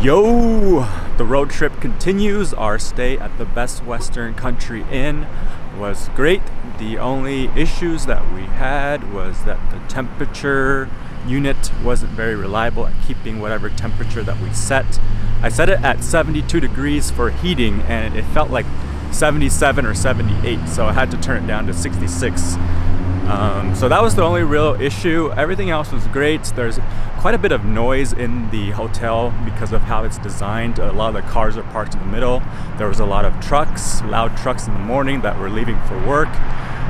Yo! The road trip continues. Our stay at the Best Western Country Inn was great. The only issues that we had was that the temperature unit wasn't very reliable at keeping whatever temperature that we set. I set it at 72 degrees for heating and it felt like 77 or 78, so I had to turn it down to 66. So that was the only real issue. Everything else was great. There's quite a bit of noise in the hotel because of how it's designed. A lot of the cars are parked in the middle. There was a lot of trucks, loud trucks in the morning that were leaving for work.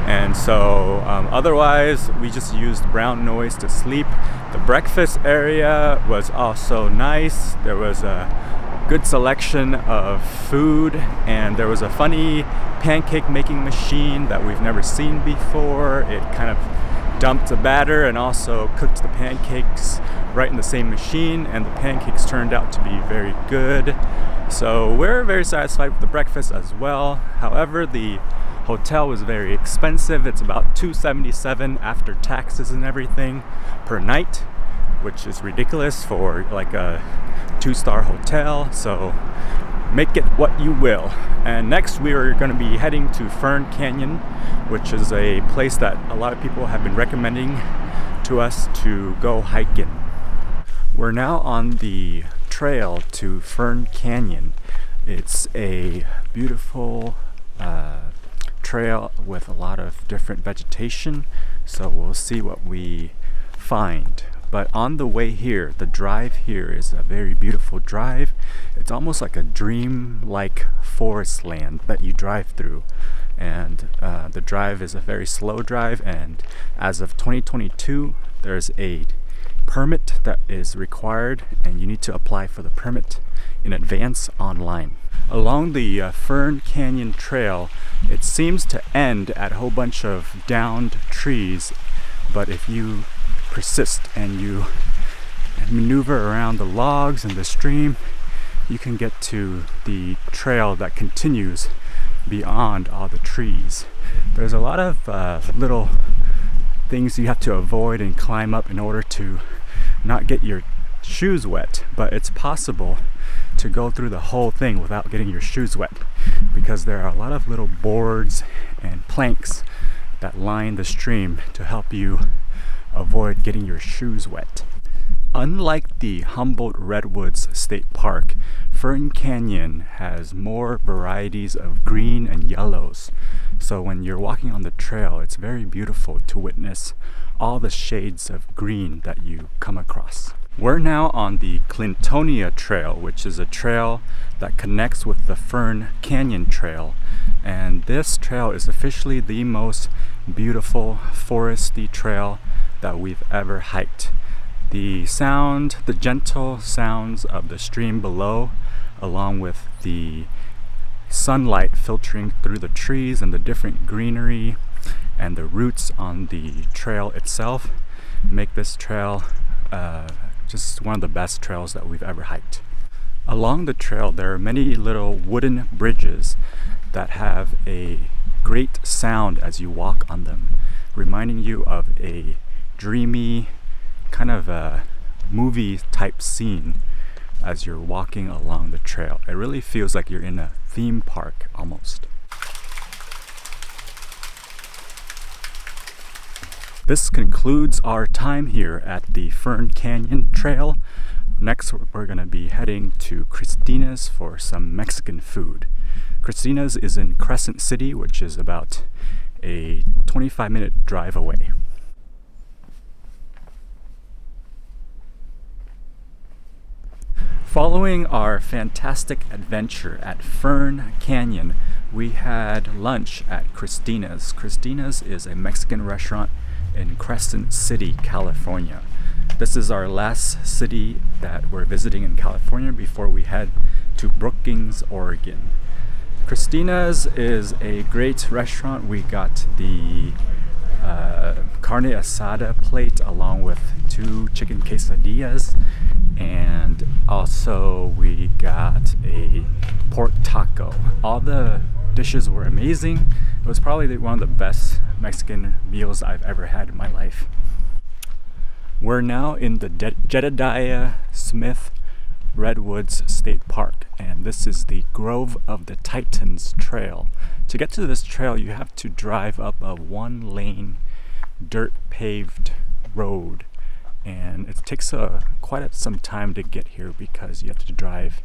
And so otherwise, we just used brown noise to sleep. The breakfast area was also nice. There was a good selection of food, and there was a funny pancake making machine that we've never seen before. It kind of dumped the batter and also cooked the pancakes right in the same machine, and the pancakes turned out to be very good. So we're very satisfied with the breakfast as well. However, the hotel was very expensive. It's about $277 after taxes and everything per night, which is ridiculous for like a 2-star hotel, so make it what you will. And next we are going to be heading to Fern Canyon, which is a place that a lot of people have been recommending to us to go hike in. We're now on the trail to Fern Canyon. It's a beautiful trail with a lot of different vegetation, so we'll see what we find. But on the way here, the drive here is a very beautiful drive. It's almost like a dream-like forest land that you drive through. And the drive is a very slow drive, and as of 2022, there's a permit that is required, and you need to apply for the permit in advance online. Along the Fern Canyon Trail, it seems to end at a whole bunch of downed trees, but if you persist and you maneuver around the logs and the stream, you can get to the trail that continues beyond all the trees. There's a lot of little things you have to avoid and climb up in order to not get your shoes wet, but it's possible to go through the whole thing without getting your shoes wet because there are a lot of little boards and planks that line the stream to help you avoid getting your shoes wet. Unlike the Humboldt Redwoods State Park, Fern Canyon has more varieties of green and yellows. So when you're walking on the trail, it's very beautiful to witness all the shades of green that you come across. We're now on the Clintonia Trail, which is a trail that connects with the Fern Canyon Trail. And this trail is officially the most beautiful foresty trail that we've ever hiked. The gentle sounds of the stream below, along with the sunlight filtering through the trees and the different greenery and the roots on the trail itself, make this trail just one of the best trails that we've ever hiked. Along the trail, there are many little wooden bridges that have a great sound as you walk on them, reminding you of a dreamy kind of a movie type scene as you're walking along the trail. It really feels like you're in a theme park almost. This concludes our time here at the Fern Canyon Trail. Next, we're going to be heading to Christina's for some Mexican food. Christina's is in Crescent City, which is about a 25-minute drive away. Following our fantastic adventure at Fern Canyon, we had lunch at Christina's. Christina's is a Mexican restaurant in Crescent City, California. This is our last city that we're visiting in California before we head to Brookings, Oregon. Christina's is a great restaurant. We got the carne asada plate along with 2 chicken quesadillas, and also we got a pork taco. All the dishes were amazing. It was probably one of the best Mexican meals I've ever had in my life. We're now in the Jedediah Smith Redwoods State Park, and this is the Grove of the Titans Trail. To get to this trail, you have to drive up a one-lane dirt paved road, and it takes quite some time to get here because you have to drive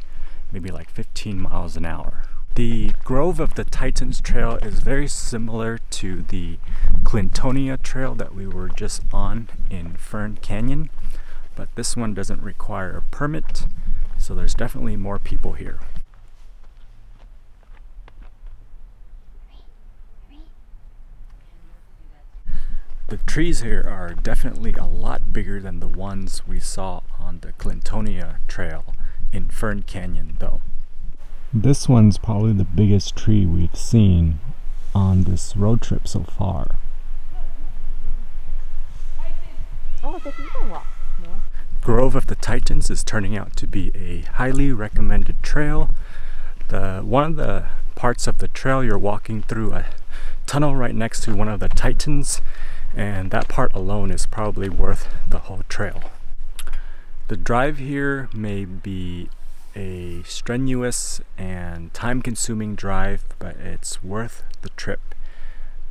maybe like 15 miles an hour. The Grove of the Titans Trail is very similar to the Clintonia Trail that we were just on in Fern Canyon, but this one doesn't require a permit, so there's definitely more people here. The trees here are definitely a lot bigger than the ones we saw on the Clintonia Trail in Fern Canyon though. This one's probably the biggest tree we've seen on this road trip so far. Grove of the Titans is turning out to be a highly recommended trail. One of the parts of the trail, you're walking through a tunnel right next to one of the Titans, and that part alone is probably worth the whole trail. The drive here may be a strenuous and time-consuming drive, but it's worth the trip.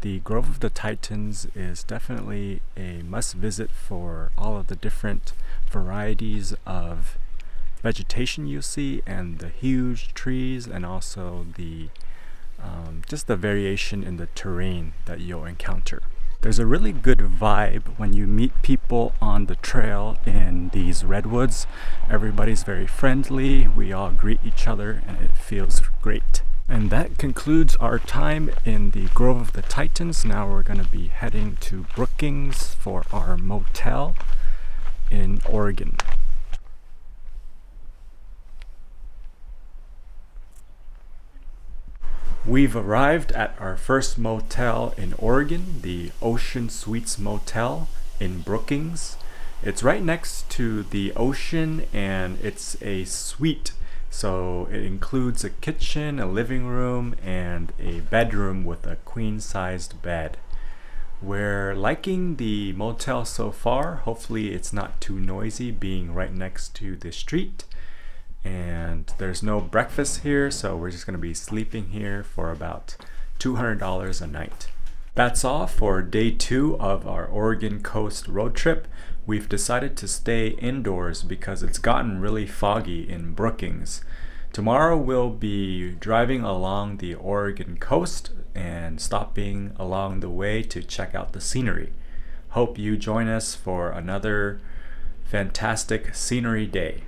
The Grove of the Titans is definitely a must-visit for all of the different varieties of vegetation you see, and the huge trees, and also the just the variation in the terrain that you'll encounter. There's a really good vibe when you meet people on the trail in these redwoods. Everybody's very friendly, we all greet each other, and it feels great. And that concludes our time in the Grove of the Titans. Now we're going to be heading to Brookings for our motel in Oregon. We've arrived at our first motel in Oregon, the Ocean Suites Motel in Brookings. It's right next to the ocean, and it's a suite. So it includes a kitchen, a living room, and a bedroom with a queen-sized bed. We're liking the motel so far. Hopefully it's not too noisy being right next to the street. And there's no breakfast here, so we're just going to be sleeping here for about $200 a night. That's all for day 2 of our Oregon coast road trip. We've decided to stay indoors because it's gotten really foggy in Brookings. Tomorrow we'll be driving along the Oregon coast and stopping along the way to check out the scenery. Hope you join us for another fantastic scenery day.